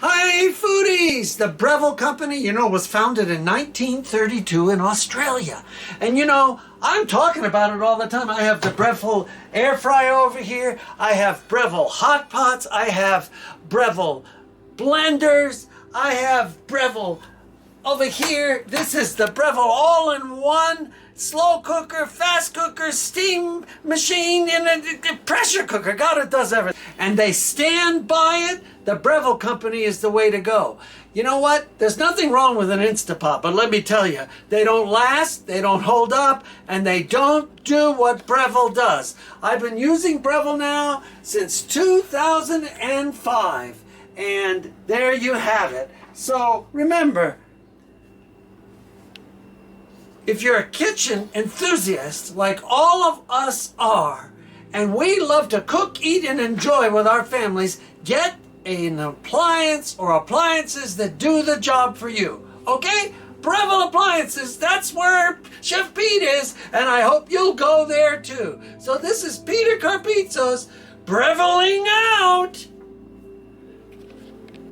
Hi foodies! The Breville Company, was founded in 1932 in Australia. And I'm talking about it all the time. I have the Breville air fryer over here. I have Breville hot pots. I have Breville blenders. I have Breville over here. This is the Breville all-in-one slow cooker, fast cooker, steam machine, and a pressure cooker. God, it does everything. And they stand by it. The Breville Company is the way to go. You know what? There's nothing wrong with an Instapot, but let me tell you, they don't last, they don't hold up, and they don't do what Breville does. I've been using Breville now since 2005, and there you have it. So remember, if you're a kitchen enthusiast like all of us are, and we love to cook, eat, and enjoy with our families, get an appliance or appliances that do the job for you. Okay? Breville Appliances, that's where Chef Pete is, and I hope you'll go there too. So this is Peter Carpizzo's Brevilling out!